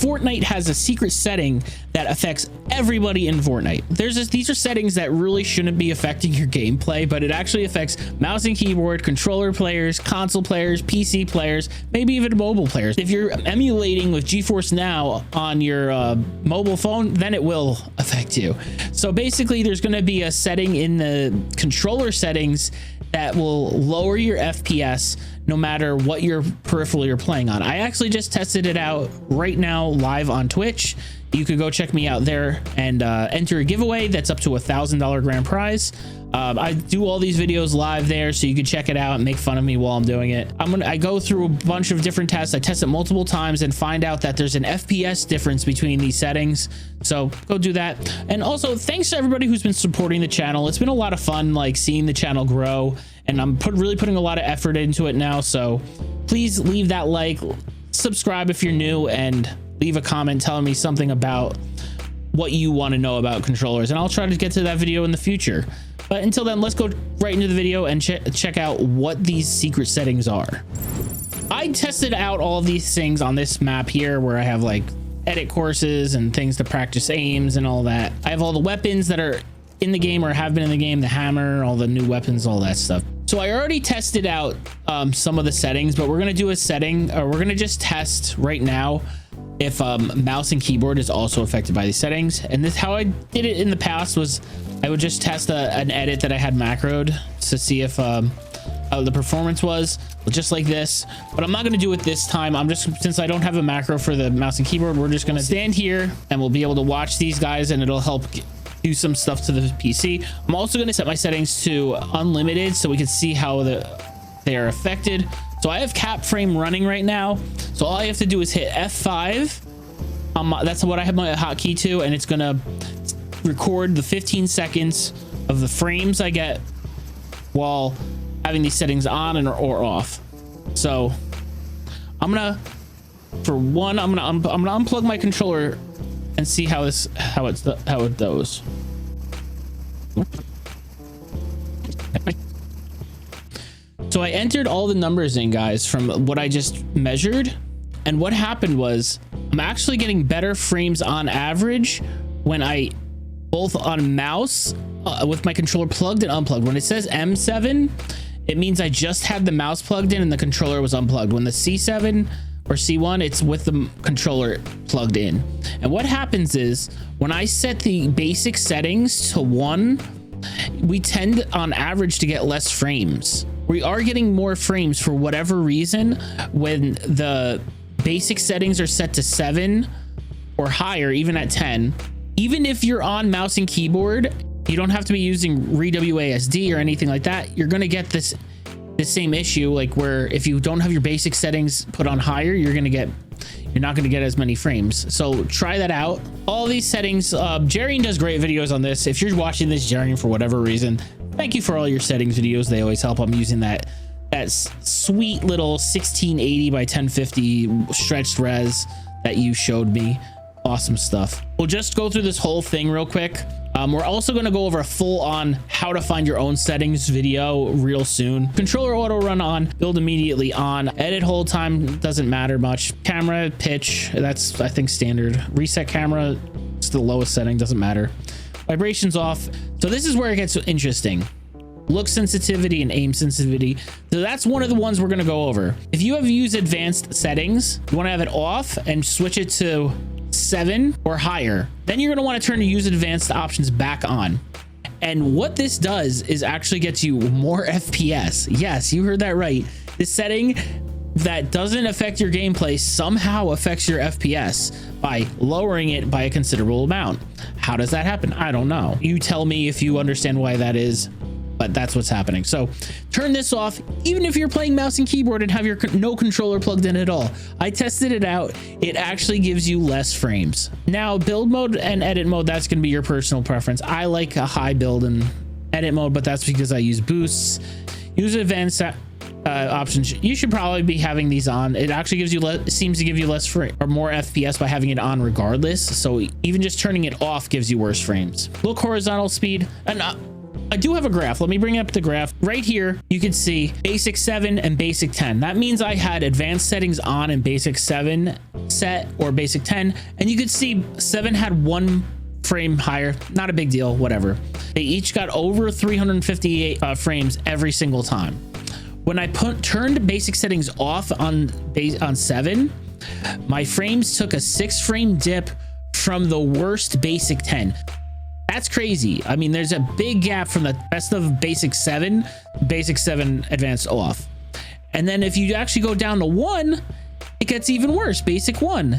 Fortnite has a secret setting that affects everybody in Fortnite. These are settings that really shouldn't be affecting your gameplay, but it actually affects mouse and keyboard, controller players, console players, PC players, maybe even mobile players. If you're emulating with GeForce Now on your mobile phone, then it will affect you. So basically, there's going to be a setting in the controller settings that will lower your FPS no matter what your peripheral you're playing on. I actually just tested it out right now live on Twitch. You could go check me out there and enter a giveaway that's up to $1,000 grand prize. I do all these videos live there, so you can check it out and make fun of me while I'm doing it. I go through a bunch of different tests. I test it multiple times and find out that there's an FPS difference between these settings. So go do that. And also, thanks to everybody who's been supporting the channel. It's been a lot of fun, like seeing the channel grow, and I'm really putting a lot of effort into it now. So please leave that like, subscribe if you're new, and leave a comment telling me something about what you want to know about controllers, and I'll try to get to that video in the future. But until then, let's go right into the video and check out what these secret settings are. I tested out all these things on this map here, where I have like edit courses and things to practice aims and all that. I have all the weapons that are in the game or have been in the game, the hammer, all the new weapons, all that stuff. So I already tested out some of the settings, but we're going to do a setting, or we're going to just test right now if mouse and keyboard is also affected by these settings. And this, how I did it in the past, was I would just test an edit that I had macroed to see if how the performance was, just like this. But I'm not going to do it this time. I'm just, since I don't have a macro for the mouse and keyboard, we're just going to stand here and we'll be able to watch these guys, and it'll help do some stuff to the PC. I'm also going to set my settings to unlimited so we can see how they are affected. So I have cap frame running right now. So all I have to do is hit F5. That's what I have my hotkey to, and it's going to record the 15 seconds of the frames I get while having these settings on or off. So I'm gonna unplug my controller and see how it goes. So I entered all the numbers in, guys, from what I just measured, and what happened was I'm actually getting better frames on average when I both on mouse with my controller plugged and unplugged. When it says M7, it means I just had the mouse plugged in and the controller was unplugged. When the C7 or C1, it's with the controller plugged in. And what happens is when I set the basic settings to 1, we tend on average to get less frames. We are getting more frames for whatever reason when the basic settings are set to 7 or higher, even at 10. Even if you're on mouse and keyboard, you don't have to be using re-WASD or anything like that. You're going to get the same issue, like where if you don't have your basic settings put on higher, you're not going to get as many frames. So try that out. All these settings, Jarian does great videos on this. If you're watching this, Jarian, for whatever reason, thank you for all your settings videos. They always help. I'm using that sweet little 1680 by 1050 stretched res that you showed me. Awesome stuff. We'll just go through this whole thing real quick. We're also going to go over a full on how to find your own settings video real soon. Controller auto run on, build immediately on, edit hold time doesn't matter much. Camera pitch, that's I think standard. Reset camera, it's the lowest setting, doesn't matter. Vibrations off. So this is where it gets interesting. Look sensitivity and aim sensitivity. So that's one of the ones we're going to go over. If you have used advanced settings, you want to have it off and switch it to 7 or higher, then you're going to want to turn the use advanced options back on. And what this does is actually gets you more FPS. Yes, you heard that right. This setting that doesn't affect your gameplay somehow affects your FPS by lowering it by a considerable amount. How does that happen? I don't know. You tell me if you understand why that is, but that's what's happening. So turn this off, even if you're playing mouse and keyboard and have your no controller plugged in at all. I tested it out. It actually gives you less frames. Now, build mode and edit mode, that's going to be your personal preference. I like a high build and edit mode, but that's because I use boosts. Use advanced options. You should probably be having these on. It actually gives you seems to give you less frame or more FPS by having it on regardless. So even just turning it off gives you worse frames. Look horizontal speed, and I do have a graph. Let me bring up the graph right here. You can see basic 7 and basic 10. That means I had advanced settings on in basic 7 set or basic 10. And you could see 7 had 1 frame higher. Not a big deal, whatever. They each got over 358 frames every single time. When I turned basic settings off on 7, my frames took a 6 frame dip from the worst basic 10. That's crazy. I mean, there's a big gap from the best of basic 7 advanced off. And then if you actually go down to 1, it gets even worse. Basic 1.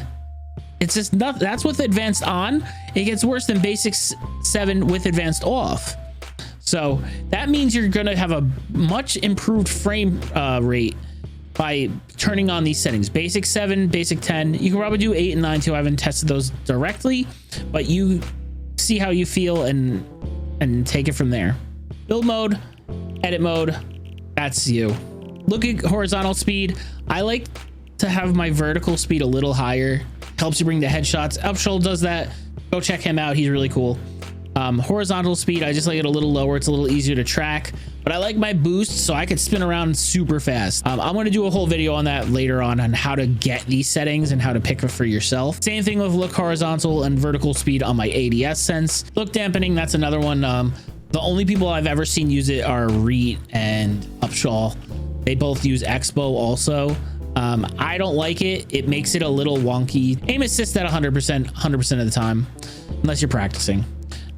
It's just not, that's with advanced on. It gets worse than basic 7 with advanced off. So that means you're going to have a much improved frame rate by turning on these settings. Basic 7, basic 10. You can probably do 8 and 9 too. I haven't tested those directly, but you see how you feel and take it from there. Build mode, edit mode, that's you. Look at horizontal speed. I like to have my vertical speed a little higher. Helps you bring the headshots. Upshul does that. Go check him out. He's really cool. Horizontal speed, I just like it a little lower. It's a little easier to track, but I like my boost so I could spin around super fast. I'm going to do a whole video on that later on how to get these settings and how to pick it for yourself. Same thing with look horizontal and vertical speed on my ADS sense. Look dampening, that's another one. The only people I've ever seen use it are Reet and Upshul. They both use Expo also. I don't like it. It makes it a little wonky. Aim assist at 100% of the time, unless you're practicing.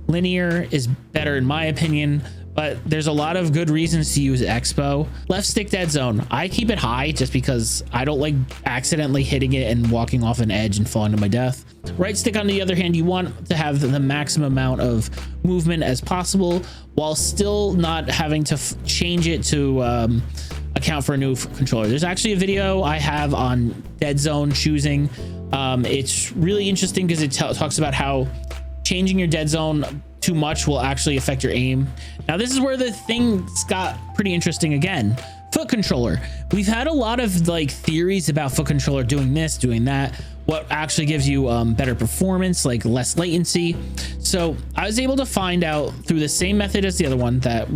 Linear is better in my opinion, but there's a lot of good reasons to use Expo. Left stick dead zone. I keep it high just because I don't like accidentally hitting it and walking off an edge and falling to my death. Right stick, on the other hand, you want to have the maximum amount of movement as possible while still not having to change it to account for a new controller. There's actually a video I have on dead zone choosing. It's really interesting because it talks about how changing your dead zone too much will actually affect your aim. Now this is where the things got pretty interesting again. Foot controller. We've had a lot of like theories about foot controller doing this, doing that, what actually gives you better performance, like less latency. So I was able to find out through the same method as the other one that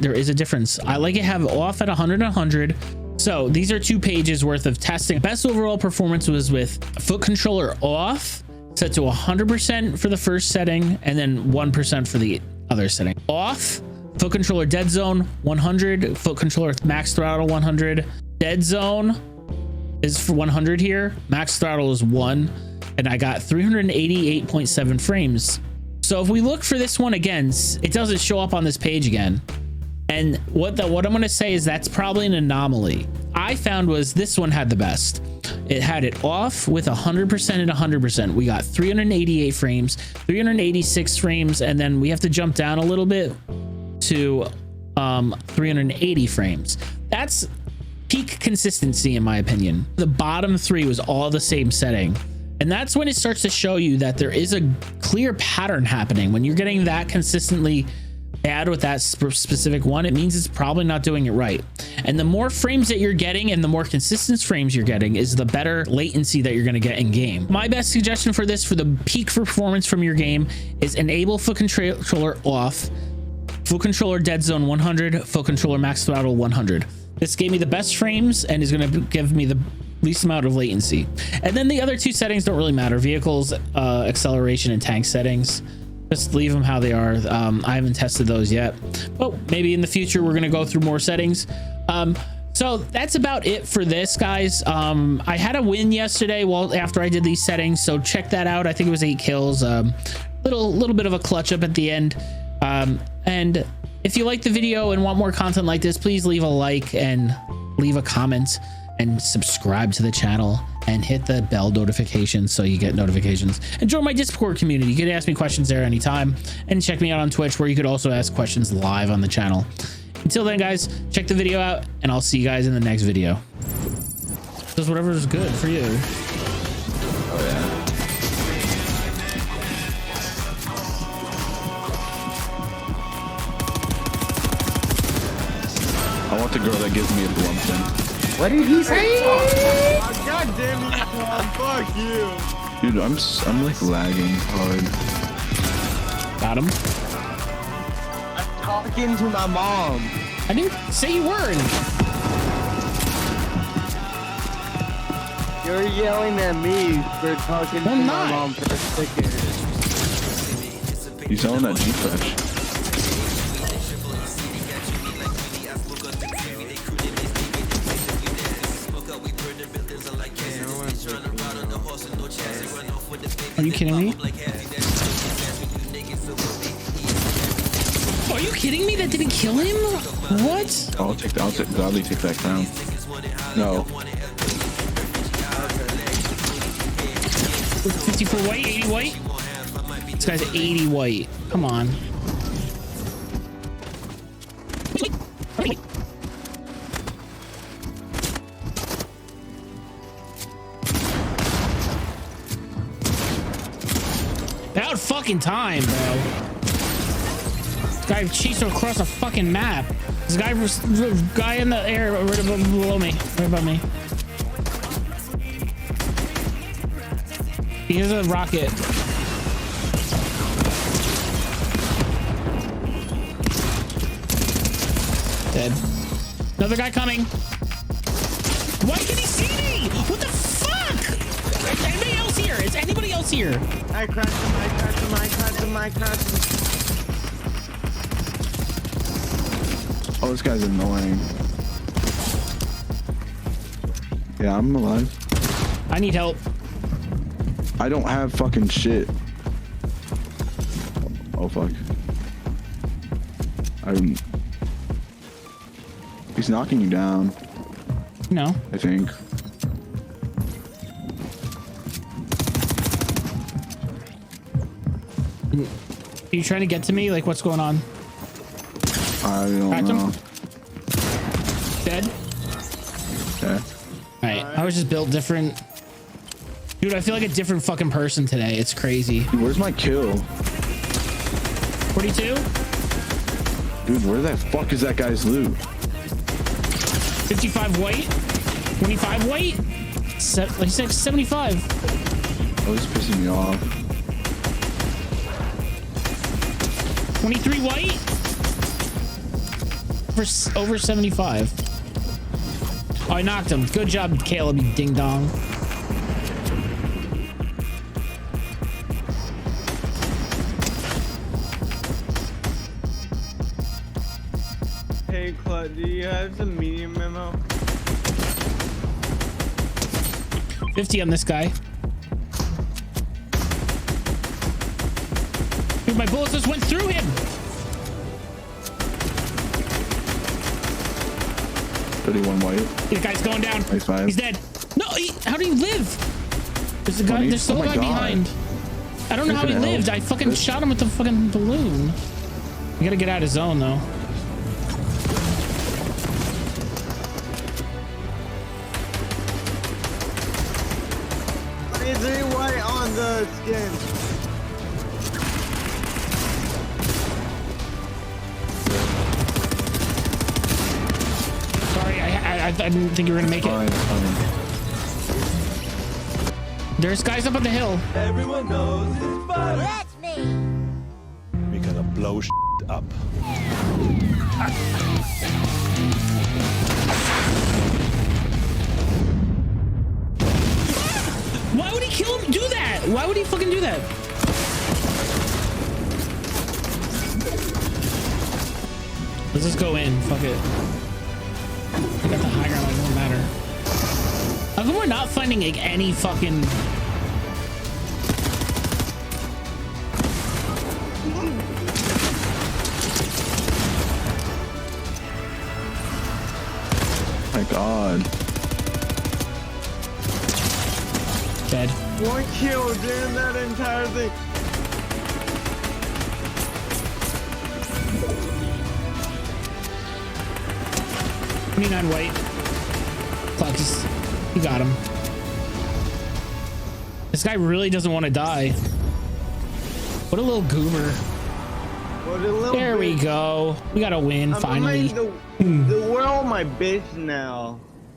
there is a difference. I like it have off at 100 and 100. So these are 2 pages worth of testing. Best overall performance was with foot controller off, set to 100% for the first setting and then 1% for the other setting. Off, foot controller dead zone 100, foot controller max throttle 100. Dead zone is for 100 here, max throttle is 1, and I got 388.7 frames. So if we look for this one again, it doesn't show up on this page again. And what I'm going to say is that's probably an anomaly. I found was this one had the best. It had it off with 100% and 100%. We got 388 frames, 386 frames, and then we have to jump down a little bit to 380 frames. That's peak consistency in my opinion. The bottom 3 was all the same setting. And that's when it starts to show you that there is a clear pattern happening. When you're getting that consistently bad with that specific one, it means it's probably not doing it right. And the more frames that you're getting and the more consistent frames you're getting is the better latency that you're going to get in game. My best suggestion for this, for the peak performance from your game, is enable foot controller off, foot controller dead zone 100, foot controller max throttle 100. This gave me the best frames and is going to give me the least amount of latency. And then the other 2 settings don't really matter. Vehicles, acceleration, and tank settings. Just leave them how they are. I haven't tested those yet, but maybe in the future we're going to go through more settings. So that's about it for this, guys. I had a win yesterday after I did these settings, so check that out. I think it was 8 kills. Little bit of a clutch up at the end. And if you like the video and want more content like this, please leave a like and leave a comment and subscribe to the channel and hit the bell notification so you get notifications, and join my Discord community. You can ask me questions there anytime, and check me out on Twitch where you could also ask questions live on the channel. Until then, guys, check the video out and I'll see you guys in the next video. Just whatever is good for you. Oh yeah. I want the girl that gives me a blumpkin. What did he say? Oh, God damn it, fuck you. Dude, I'm like lagging hard. Got him. I talking to my mom. I didn't say you weren't. You're yelling at me for talking to I'm my not. mom for a second. He's selling that G-Fresh. Are you kidding me? Are you kidding me? That didn't kill him? What? I'll gladly take that crown. No. 54 white, 80 white. This guy's 80 white. Come on. About fucking time, bro. This guy chased him across a fucking map. This guy in the air right below me, right above me. He has a rocket. Dead. Another guy coming. Why can he see me? What the fuck? Is anybody else here? Is anybody else here? I crashed him, I crashed him, I crashed him, I crashed him. Oh, this guy's annoying. Yeah, I'm alive. I need help. I don't have fucking shit. Oh, fuck. He's knocking you down, No. I think. Are you trying to get to me? Like, what's going on? I don't Cracked know. him? Dead? Okay. Alright, I was just built different. Dude, I feel like a different fucking person today. It's crazy. Dude, where's my kill? 42? Dude, where the fuck is that guy's loot? 55 white? 25 white? Like 75. Oh, this is pissing me off. 23 white? Over 75. Oh, I knocked him. Good job, Caleb, you ding dong. Hey, Claude, do you have some medium ammo? 50 on this guy. Dude, my bullets just went through him. 31 white. The guy's going down. Nice five. He's dead. No, how do you live? There's a guy. 20? There's still Oh a my guy God. behind. I don't know how he Infinite lived. health. I fucking shot him with the fucking balloon. We gotta get out of zone though. Is it white on the skin? Sorry, I didn't think you were gonna make Fine, it. fine. There's guys up on the hill. Everyone knows it's fun. That's me. We're gonna blow up. Why would he kill him? Do that? Why would he fucking do that? Let's just go in. Fuck it. I got the high ground. It won't matter. How come we're not finding like any fucking? My God. Dead. One kill during that entire thing. $29 white. Clucks. You got him. This guy really doesn't want to die. What a little goober. What a little There we bit. go. We got to win I'm finally. making the world my bitch now.